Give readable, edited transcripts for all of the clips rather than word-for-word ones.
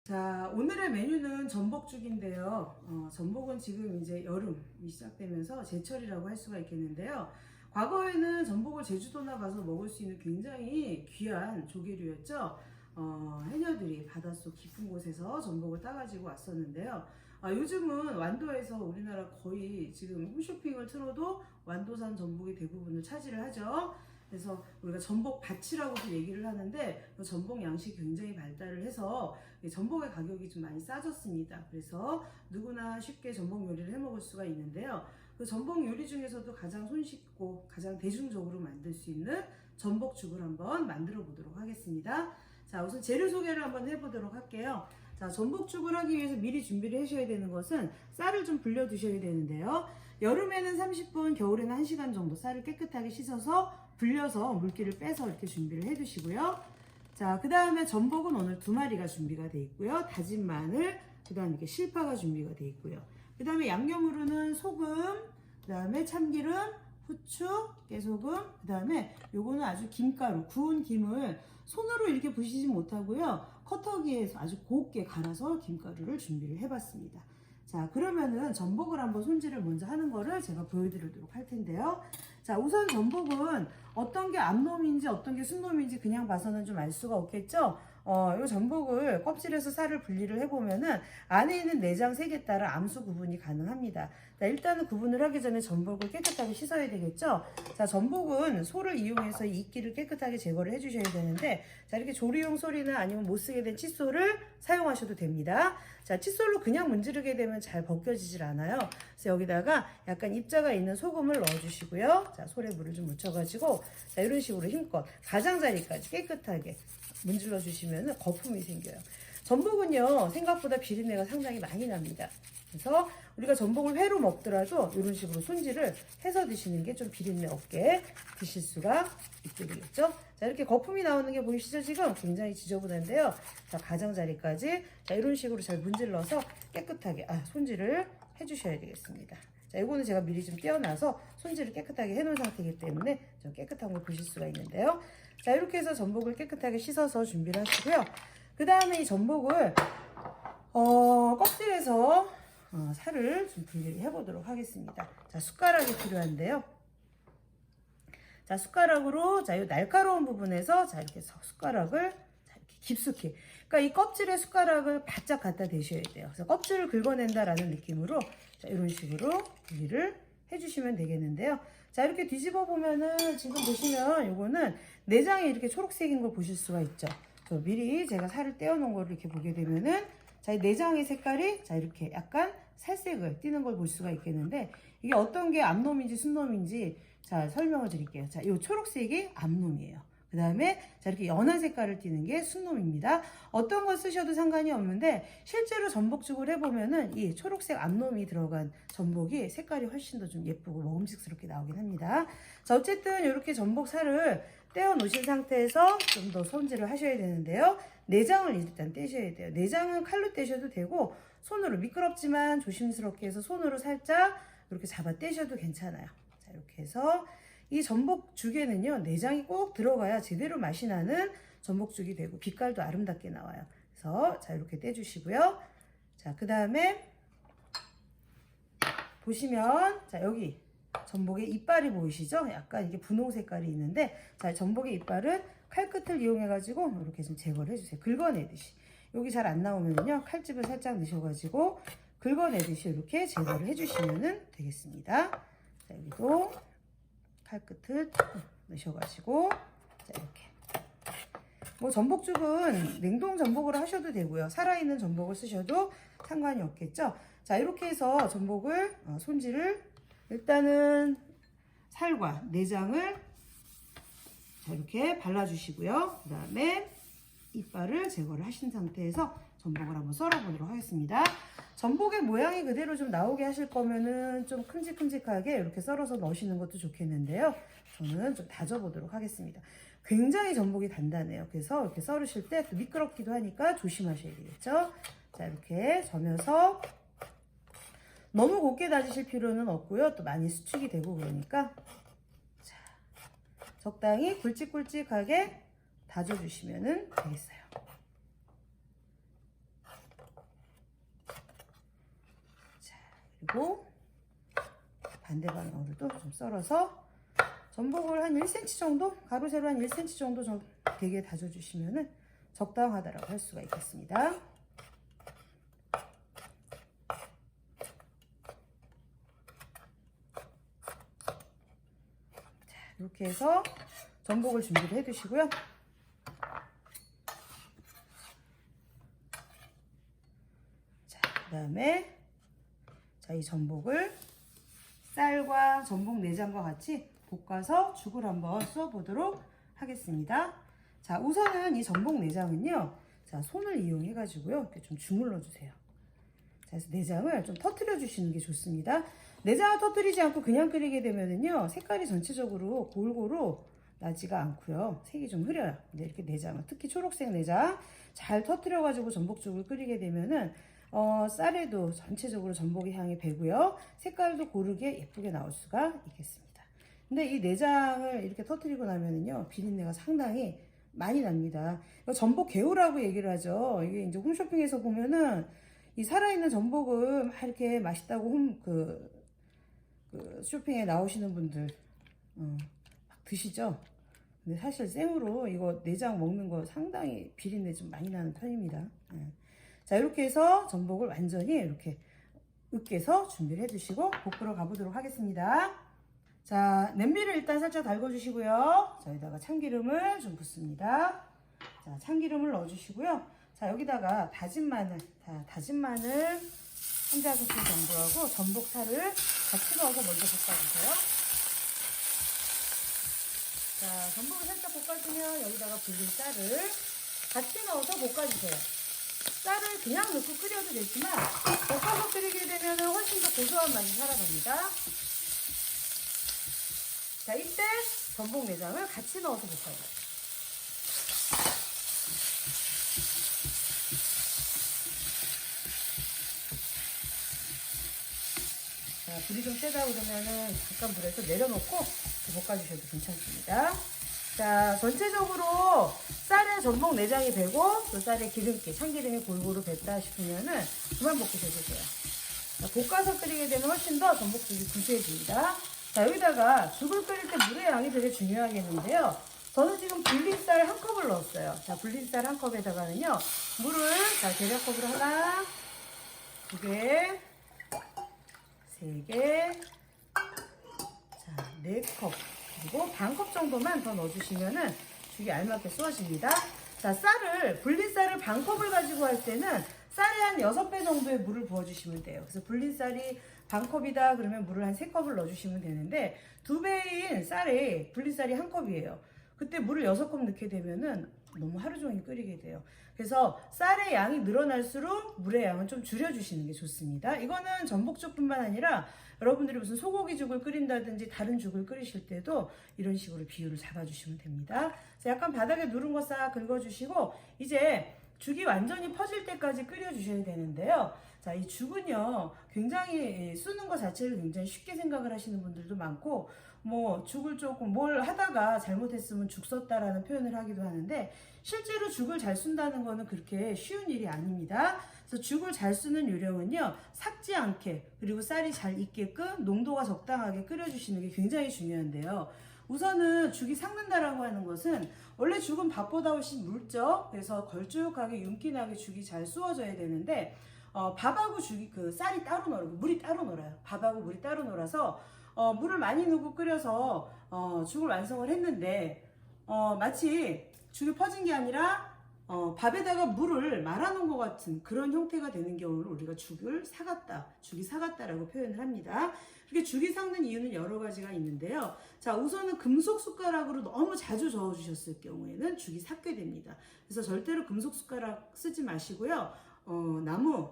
자, 오늘의 메뉴는 전복죽인데요. 전복은 지금 이제 여름이 시작되면서 제철이라고 할 수가 있겠는데요. 과거에는 전복을 제주도나 가서 먹을 수 있는 굉장히 귀한 조개류였죠. 해녀들이 바닷속 깊은 곳에서 전복을 따가지고 왔었는데요. 요즘은 완도에서 우리나라 거의 지금 홈쇼핑을 틀어도 완도산 전복이 대부분을 차지를 하죠. 그래서 우리가 전복밭이라고도 얘기를 하는데 전복 양식이 굉장히 발달을 해서 전복의 가격이 좀 많이 싸졌습니다. 그래서 누구나 쉽게 전복 요리를 해 먹을 수가 있는데요. 그 전복 요리 중에서도 가장 손쉽고 가장 대중적으로 만들 수 있는 전복죽을 한번 만들어 보도록 하겠습니다. 자, 우선 재료 소개를 한번 해보도록 할게요. 자, 전복죽을 하기 위해서 미리 준비를 하셔야 되는 것은 쌀을 좀 불려 두셔야 되는데요. 여름에는 30분, 겨울에는 1시간 정도 쌀을 깨끗하게 씻어서 불려서 물기를 빼서 이렇게 준비를 해 두시고요. 자, 그 다음에 전복은 오늘 2마리가 준비가 되어 있고요. 다진 마늘, 그 다음에 이렇게 실파가 준비가 되어 있고요. 그 다음에 양념으로는 소금, 그 다음에 참기름, 후추, 깨소금, 그 다음에 요거는 아주 김가루, 구운 김을 손으로 이렇게 부시지 못하고요. 커터기에서 아주 곱게 갈아서 김가루를 준비를 해봤습니다. 자, 그러면은 전복을 한번 손질을 먼저 하는 거를 제가 보여드리도록 할 텐데요. 자, 우선 전복은 어떤 게 암놈인지 어떤 게 순놈인지 그냥 봐서는 좀 알 수가 없겠죠? 이 전복을 껍질에서 살을 분리를 해보면은 안에 있는 내장 색에 따라 암수 구분이 가능합니다. 자, 일단은 구분을 하기 전에 전복을 깨끗하게 씻어야 되겠죠? 자, 전복은 소를 이용해서 이 이끼를 깨끗하게 제거를 해주셔야 되는데, 자, 이렇게 조리용 소리나 아니면 못 쓰게 된 칫솔을 사용하셔도 됩니다. 자, 칫솔로 그냥 문지르게 되면 잘 벗겨지질 않아요. 그래서 여기다가 약간 입자가 있는 소금을 넣어주시고요. 자, 솔에 물을 좀 묻혀가지고, 자, 이런 식으로 힘껏 가장자리까지 깨끗하게 문질러 주시면 거품이 생겨요. 전복은요, 생각보다 비린내가 상당히 많이 납니다. 그래서 우리가 전복을 회로 먹더라도 이런 식으로 손질을 해서 드시는 게 좀 비린내 없게 드실 수가 있게 되겠죠. 자, 이렇게 거품이 나오는 게 보이시죠? 지금 굉장히 지저분한데요. 자, 가장자리까지 자, 이런 식으로 잘 문질러서 깨끗하게 손질을 해주셔야 되겠습니다. 자, 이거는 제가 미리 좀 떼어놔서 손질을 깨끗하게 해놓은 상태이기 때문에 좀 깨끗한 걸 보실 수가 있는데요. 자, 이렇게 해서 전복을 깨끗하게 씻어서 준비를 하시고요. 그 다음에 이 전복을 껍질에서 살을 좀 분리를 해보도록 하겠습니다. 자, 숟가락이 필요한데요. 자, 숟가락으로 자, 이 날카로운 부분에서 자, 이렇게 숟가락을 자, 이렇게 깊숙이. 그러니까 이 껍질에 숟가락을 바짝 갖다 대셔야 돼요. 그래서 껍질을 긁어낸다라는 느낌으로 자, 이런 식으로 분리를 해주시면 되겠는데요. 자, 이렇게 뒤집어 보면은 지금 보시면 요거는 내장이 이렇게 초록색인 걸 보실 수가 있죠. 미리 제가 살을 떼어 놓은 거를 이렇게 보게 되면은 자, 이 내장의 색깔이 자, 이렇게 약간 살색을 띠는 걸 볼 수가 있겠는데 이게 어떤 게 암놈인지 순놈인지 자, 설명을 드릴게요. 자, 이 초록색이 암놈이에요. 그 다음에 자, 이렇게 연한 색깔을 띠는 게 순놈입니다. 어떤 걸 쓰셔도 상관이 없는데 실제로 전복죽을 해보면은 이 초록색 암놈이 들어간 전복이 색깔이 훨씬 더 좀 예쁘고 먹음직스럽게 나오긴 합니다. 자, 어쨌든 이렇게 전복 살을 떼어 놓으신 상태에서 좀 더 손질을 하셔야 되는데요. 내장을 일단 떼셔야 돼요. 내장은 칼로 떼셔도 되고 손으로 미끄럽지만 조심스럽게 해서 손으로 살짝 이렇게 잡아 떼셔도 괜찮아요. 자, 이렇게 해서 이 전복죽에는요, 내장이 꼭 들어가야 제대로 맛이 나는 전복죽이 되고 빛깔도 아름답게 나와요. 그래서 자, 이렇게 떼주시고요. 자, 그 다음에 보시면 자, 여기 전복의 이빨이 보이시죠? 약간 이게 분홍 색깔이 있는데 자, 전복의 이빨은 칼끝을 이용해 가지고 이렇게 좀 제거를 해주세요. 긁어내듯이. 여기 잘 안 나오면요, 칼집을 살짝 넣으셔가지고 긁어내듯이 이렇게 제거를 해주시면 되겠습니다. 자, 여기도 칼끝을 넣으셔가지고 자, 이렇게 뭐 전복죽은 냉동 전복으로 하셔도 되고요, 살아있는 전복을 쓰셔도 상관이 없겠죠. 자, 이렇게 해서 전복을 손질을 일단은 살과 내장을 자, 이렇게 발라주시고요. 그 다음에 이빨을 제거를 하신 상태에서 전복을 한번 썰어보도록 하겠습니다. 전복의 모양이 그대로 좀 나오게 하실 거면은 좀 큼직큼직하게 이렇게 썰어서 넣으시는 것도 좋겠는데요. 저는 좀 다져보도록 하겠습니다. 굉장히 전복이 단단해요. 그래서 이렇게 썰으실 때 또 미끄럽기도 하니까 조심하셔야 되겠죠. 자, 이렇게 저면서 너무 곱게 다지실 필요는 없고요. 또 많이 수축이 되고 그러니까 자, 적당히 굵직굵직하게 다져주시면 되겠어요. 그리고 반대 방향으로도 좀 썰어서 전복을 한 1cm 정도, 가로 세로 한 1cm 정도 좀 되게 다져주시면은 적당하다라고 할 수가 있겠습니다. 자, 이렇게 해서 전복을 준비를 해 두시고요. 자, 그다음에 이 전복을 쌀과 전복 내장과 같이 볶아서 죽을 한번 써 보도록 하겠습니다. 자, 우선은 이 전복 내장은요, 자, 손을 이용해 가지고요, 이렇게 좀 주물러 주세요. 자, 그래서 내장을 좀 터뜨려 주시는 게 좋습니다. 내장을 터뜨리지 않고 그냥 끓이게 되면은요, 색깔이 전체적으로 골고루 나지가 않고요, 색이 좀 흐려요. 근데 이렇게 내장을, 특히 초록색 내장 잘 터뜨려 가지고 전복죽을 끓이게 되면은 쌀에도 전체적으로 전복의 향이 배고요, 색깔도 고르게 예쁘게 나올 수가 있겠습니다. 근데 이 내장을 이렇게 터뜨리고 나면은요, 비린내가 상당히 많이 납니다. 이거 전복 개우라고 얘기를 하죠. 이게 이제 홈쇼핑에서 보면은 이 살아있는 전복을 막 이렇게 맛있다고 그 쇼핑에 나오시는 분들 막 드시죠. 근데 사실 생으로 이거 내장 먹는 거 상당히 비린내 좀 많이 나는 편입니다. 자, 이렇게 해서 전복을 완전히 이렇게 으깨서 준비를 해 두시고 볶으러 가보도록 하겠습니다. 자, 냄비를 일단 살짝 달궈 주시고요. 자, 여기다가 참기름을 좀 붓습니다. 자, 참기름을 넣어 주시고요. 자, 여기다가 다진 마늘, 다진 마늘 한 작은씩 정도하고 전복살을 같이 넣어서 먼저 볶아주세요. 자, 전복을 살짝 볶아주면 여기다가 불린 쌀을 같이 넣어서 볶아주세요. 쌀을 그냥 넣고 끓여도 되지만 볶아서 끓이게 되면 훨씬 더 고소한 맛이 살아납니다. 자, 이때 전복 내장을 같이 넣어서 볶아요. 자, 불이 좀 세다 그러면은 잠깐 불에서 내려놓고 볶아주셔도 괜찮습니다. 자, 전체적으로 쌀에 전복 내장이 배고 또 쌀에 기름기, 참기름이 골고루 뱄다 싶으면은 그만 볶으셔도 돼요. 자, 볶아서 끓이게 되면 훨씬 더 전복죽이 구수해집니다. 자, 여기다가 죽을 끓일 때 물의 양이 되게 중요하겠는데요. 저는 지금 불린 쌀 한 컵을 넣었어요. 자, 불린 쌀 한 컵에다가는요, 물을, 자, 계량컵으로 하나, 두 개, 세 개, 자, 네 컵, 그리고 반 컵 정도만 더 넣어주시면은 죽이 알맞게 쏘아집니다. 자, 불린 쌀을 반 컵을 가지고 할 때는 쌀에 한 6배 정도의 물을 부어주시면 돼요. 그래서 불린 쌀이 반 컵이다 그러면 물을 한 3컵을 넣어주시면 되는데 2배인 쌀에 불린 쌀이 한 컵이에요. 그때 물을 6컵 넣게 되면은 너무 하루 종일 끓이게 돼요. 그래서 쌀의 양이 늘어날수록 물의 양은 좀 줄여주시는 게 좋습니다. 이거는 전복죽뿐만 아니라 여러분들이 무슨 소고기죽을 끓인다든지 다른 죽을 끓이실 때도 이런 식으로 비율을 잡아주시면 됩니다. 그래서 약간 바닥에 누른 거 싹 긁어주시고 이제 죽이 완전히 퍼질 때까지 끓여주셔야 되는데요. 자, 이 죽은요, 굉장히 쑤는 것 자체를 굉장히 쉽게 생각을 하시는 분들도 많고, 뭐 죽을 조금 뭘 하다가 잘못했으면 죽 썼다라는 표현을 하기도 하는데, 실제로 죽을 잘 쏜다는 거는 그렇게 쉬운 일이 아닙니다. 그래서 죽을 잘 쓰는 요령은요, 삭지 않게 그리고 쌀이 잘 익게끔 농도가 적당하게 끓여주시는 게 굉장히 중요한데요. 우선은 죽이 삭는다라고 하는 것은 원래 죽은 밥보다 훨씬 묽죠. 그래서 걸쭉하게 윤기나게 죽이 잘 쑤어져야 되는데 밥하고 죽이 쌀이 따로 놀고 물이 따로 놀아요. 밥하고 물이 따로 놀아서 물을 많이 넣고 끓여서 죽을 완성을 했는데 마치 죽이 퍼진 게 아니라 밥에다가 물을 말아놓은 것 같은 그런 형태가 되는 경우를 우리가 죽이 삭았다라고 표현을 합니다. 이렇게 죽이 삭는 이유는 여러 가지가 있는데요. 자, 우선은 금속 숟가락으로 너무 자주 저어주셨을 경우에는 죽이 삭게 됩니다. 그래서 절대로 금속 숟가락 쓰지 마시고요. 나무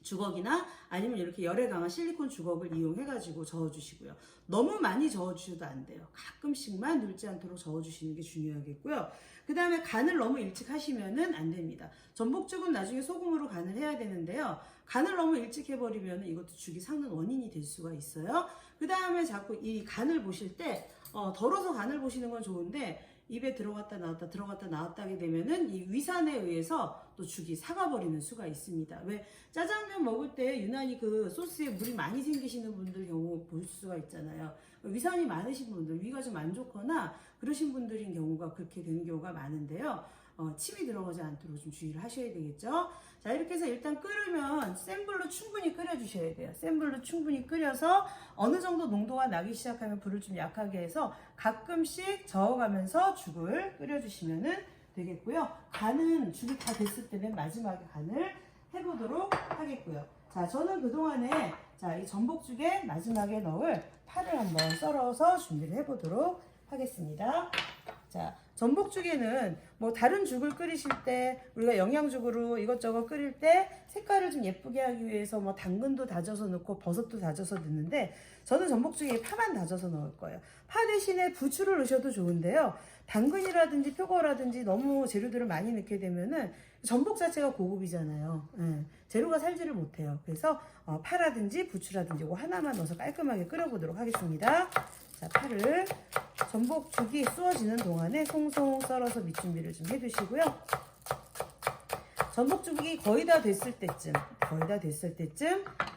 주걱이나 아니면 이렇게 열에 강한 실리콘 주걱을 이용해가지고 저어주시고요. 너무 많이 저어주셔도 안 돼요. 가끔씩만 눌지 않도록 저어주시는 게 중요하겠고요. 그 다음에 간을 너무 일찍 하시면은 안 됩니다. 전복죽은 나중에 소금으로 간을 해야 되는데요. 간을 너무 일찍 해버리면 이것도 죽이 삭는 원인이 될 수가 있어요. 그 다음에 자꾸 이 간을 보실 때 덜어서 간을 보시는 건 좋은데 입에 들어갔다 나왔다 들어갔다 나왔다 하게 되면은 이 위산에 의해서 또 죽이삭아버리는 수가 있습니다. 왜 짜장면 먹을 때 유난히 그 소스에 물이 많이 생기시는 분들 경우 볼 수가 있잖아요. 위산이 많으신 분들, 위가 좀 안 좋거나 그러신 분들인 경우가 그렇게 되는 경우가 많은데요. 침이 들어가지 않도록 좀 주의를 하셔야 되겠죠. 자, 이렇게 해서 일단 끓으면 센 불로 충분히 끓여주셔야 돼요. 센 불로 충분히 끓여서 어느 정도 농도가 나기 시작하면 불을 좀 약하게 해서 가끔씩 저어가면서 죽을 끓여주시면 되겠고요. 간은 죽이 다 됐을 때는 마지막에 간을 해보도록 하겠고요. 자, 저는 그동안에 자, 이 전복죽에 마지막에 넣을 파를 한번 썰어서 준비를 해보도록 하겠습니다. 자, 전복죽에는 뭐 다른 죽을 끓이실 때 우리가 영양죽으로 이것저것 끓일 때 색깔을 좀 예쁘게 하기 위해서 뭐 당근도 다져서 넣고 버섯도 다져서 넣는데 저는 전복죽에 파만 다져서 넣을 거예요. 파 대신에 부추를 넣으셔도 좋은데요. 당근이라든지 표고라든지 너무 재료들을 많이 넣게 되면은 전복 자체가 고급이잖아요. 재료가 살지를 못해요. 그래서 파라든지 부추라든지 이거 하나만 넣어서 깔끔하게 끓여보도록 하겠습니다. 자, 파를 전복죽이 쏘아지는 동안에 송송 썰어서 밑준비를 좀 해두시고요. 전복죽이 거의 다 됐을 때쯤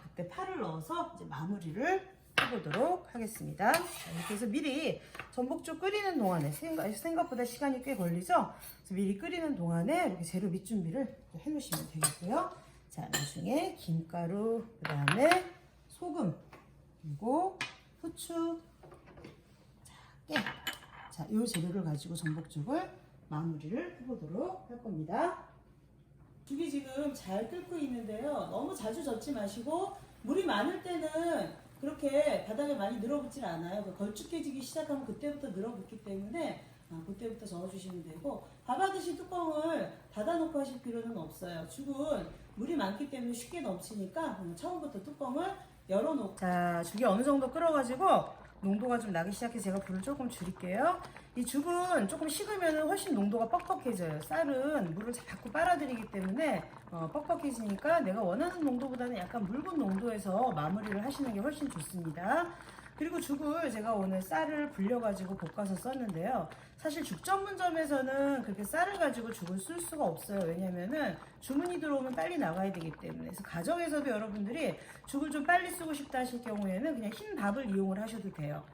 그때 파를 넣어서 이제 마무리를 해보도록 하겠습니다. 자, 이렇게 해서 미리 전복죽 끓이는 동안에 생각보다 시간이 꽤 걸리죠? 그래서 미리 끓이는 동안에 이렇게 재료 밑준비를 해놓으시면 되겠고요. 자, 나중에 김가루, 그 다음에 소금, 그리고 후추, 깨. 자, 이 재료를 가지고 전복죽을 마무리를 해보도록 할 겁니다. 죽이 지금 잘 끓고 있는데요. 너무 자주 젓지 마시고 물이 많을 때는 그렇게 바닥에 많이 늘어붙질 않아요. 걸쭉해지기 시작하면 그때부터 늘어붙기 때문에 그때부터 저어주시면 되고 밥하듯이 뚜껑을 닫아놓고 하실 필요는 없어요. 죽은 물이 많기 때문에 쉽게 넘치니까 처음부터 뚜껑을 열어놓고 자, 죽이 어느 정도 끓어가지고 농도가 좀 나기 시작해 제가 불을 조금 줄일게요. 이 죽은 조금 식으면 훨씬 농도가 뻑뻑해져요. 쌀은 물을 자꾸 빨아들이기 때문에 뻑뻑해지니까 내가 원하는 농도보다는 약간 묽은 농도에서 마무리를 하시는 게 훨씬 좋습니다. 그리고 죽을 제가 오늘 쌀을 불려가지고 볶아서 썼는데요. 사실 죽 전문점에서는 그렇게 쌀을 가지고 죽을 쓸 수가 없어요. 왜냐면은 주문이 들어오면 빨리 나가야 되기 때문에. 그래서 가정에서도 여러분들이 죽을 좀 빨리 쓰고 싶다 하실 경우에는 그냥 흰 밥을 이용을 하셔도 돼요.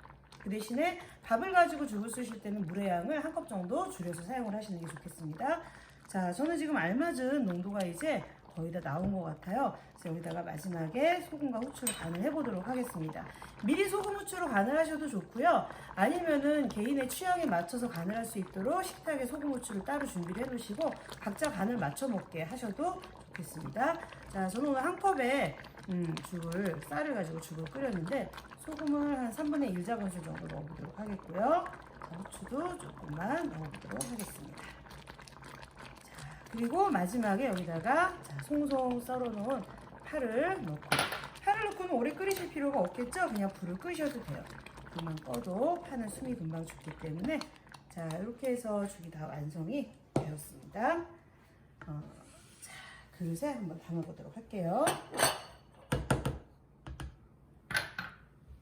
그 대신에 밥을 가지고 죽을 쓰실 때는 물의 양을 한 컵 정도 줄여서 사용을 하시는 게 좋겠습니다. 자, 저는 지금 알맞은 농도가 이제 거의 다 나온 것 같아요. 그래서 여기다가 마지막에 소금과 후추를 간을 해보도록 하겠습니다. 미리 소금, 후추로 간을 하셔도 좋고요. 아니면은 개인의 취향에 맞춰서 간을 할 수 있도록 식탁에 소금, 후추를 따로 준비를 해놓으시고 각자 간을 맞춰 먹게 하셔도 좋겠습니다. 자, 저는 오늘 한 컵에 쌀을 가지고 죽을 끓였는데 소금을 한 3분의 1 작은술 정도 넣어보도록 하겠고요. 자, 후추도 조금만 넣어보도록 하겠습니다. 그리고 마지막에 여기다가 자, 송송 썰어놓은 파를 넣고는 오래 끓이실 필요가 없겠죠? 그냥 불을 끄셔도 돼요. 불만 꺼도 파는 숨이 금방 죽기 때문에 자, 이렇게 해서 죽이 다 완성이 되었습니다. 자, 그릇에 한번 담아보도록 할게요.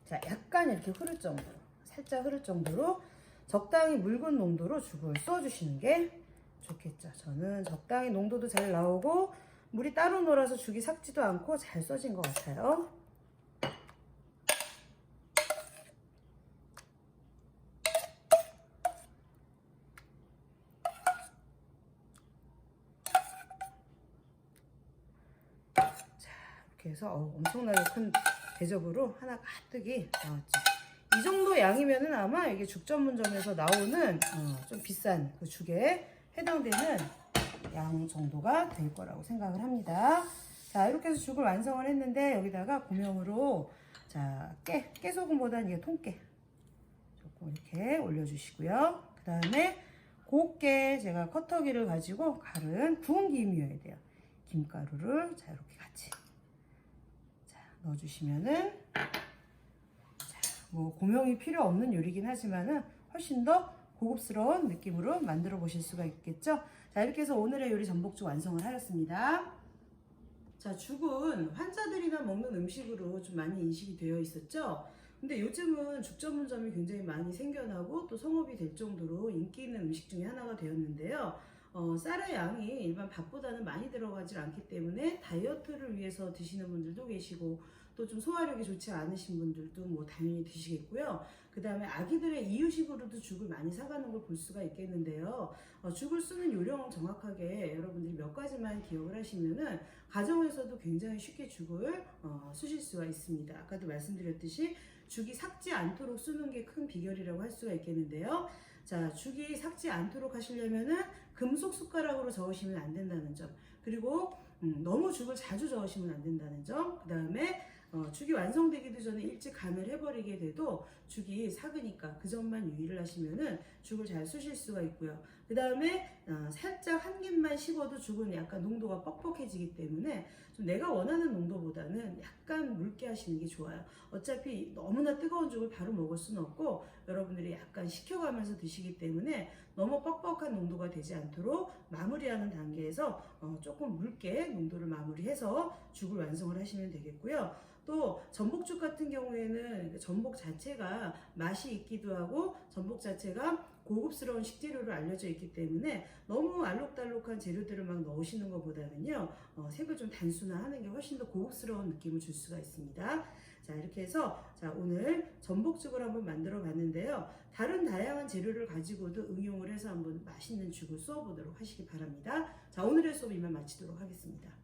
자, 약간 이렇게 흐를 정도로, 살짝 흐를 정도로 적당히 묽은 농도로 죽을 쏘주시는 게 좋겠죠. 저는 적당히 농도도 잘 나오고 물이 따로 놀아서 죽이 삭지도 않고 잘 써진 것 같아요. 자, 이렇게 해서 엄청나게 큰 대접으로 하나 가득이 나왔죠. 이 정도 양이면은 아마 이게 죽 전문점에서 나오는 좀 비싼 그 죽에 해당되는 양 정도가 될 거라고 생각을 합니다. 자, 이렇게 해서 죽을 완성을 했는데 여기다가 고명으로 자, 깨소금보다는 이게 통깨 조금 이렇게 올려주시고요. 그 다음에 곱게 제가 커터기를 가지고 갈은 구운 김이어야 돼요. 김가루를 자, 이렇게 같이 자, 넣어주시면은 자, 뭐 고명이 필요 없는 요리긴 하지만은 훨씬 더 고급스러운 느낌으로 만들어 보실 수가 있겠죠. 자, 이렇게 해서 오늘의 요리 전복죽 완성을 하였습니다. 자, 죽은 환자들이나 먹는 음식으로 좀 많이 인식이 되어 있었죠. 근데 요즘은 죽 전문점이 굉장히 많이 생겨나고 또 성업이 될 정도로 인기 있는 음식 중에 하나가 되었는데요. 쌀의 양이 일반 밥보다는 많이 들어가질 않기 때문에 다이어트를 위해서 드시는 분들도 계시고 또 좀 소화력이 좋지 않으신 분들도 뭐 당연히 드시겠고요. 그 다음에 아기들의 이유식으로도 죽을 많이 사가는 걸 볼 수가 있겠는데요. 죽을 쓰는 요령 정확하게 여러분들이 몇 가지만 기억을 하시면은 가정에서도 굉장히 쉽게 죽을 쓰실 수가 있습니다. 아까도 말씀드렸듯이 죽이 삭지 않도록 쓰는 게 큰 비결이라고 할 수가 있겠는데요. 자, 죽이 삭지 않도록 하시려면은 금속 숟가락으로 저으시면 안 된다는 점. 그리고 너무 죽을 자주 저으시면 안 된다는 점. 그 다음에 죽이 완성되기도 전에 일찍 간을 해버리게 돼도 죽이 삭으니까 그 점만 유의를 하시면은 죽을 잘 쑤실 수가 있고요. 그 다음에 살짝 한 입만 씹어도 죽은 약간 농도가 뻑뻑해지기 때문에 좀 내가 원하는 농도보다는 약간 묽게 하시는 게 좋아요. 어차피 너무나 뜨거운 죽을 바로 먹을 수는 없고 여러분들이 약간 식혀가면서 드시기 때문에 너무 뻑뻑한 농도가 되지 않도록 마무리하는 단계에서 조금 묽게 농도를 마무리해서 죽을 완성을 하시면 되겠고요. 또 전복죽 같은 경우에는 전복 자체가 맛이 있기도 하고 전복 자체가 고급스러운 식재료로 알려져 있기 때문에 너무 알록달록한 재료들을 막 넣으시는 것보다는요 색을 좀 단순화하는 게 훨씬 더 고급스러운 느낌을 줄 수가 있습니다. 자, 이렇게 해서 자, 오늘 전복죽을 한번 만들어 봤는데요. 다른 다양한 재료를 가지고도 응용을 해서 한번 맛있는 죽을 쏘아 보도록 하시기 바랍니다. 자, 오늘의 수업 이만 마치도록 하겠습니다.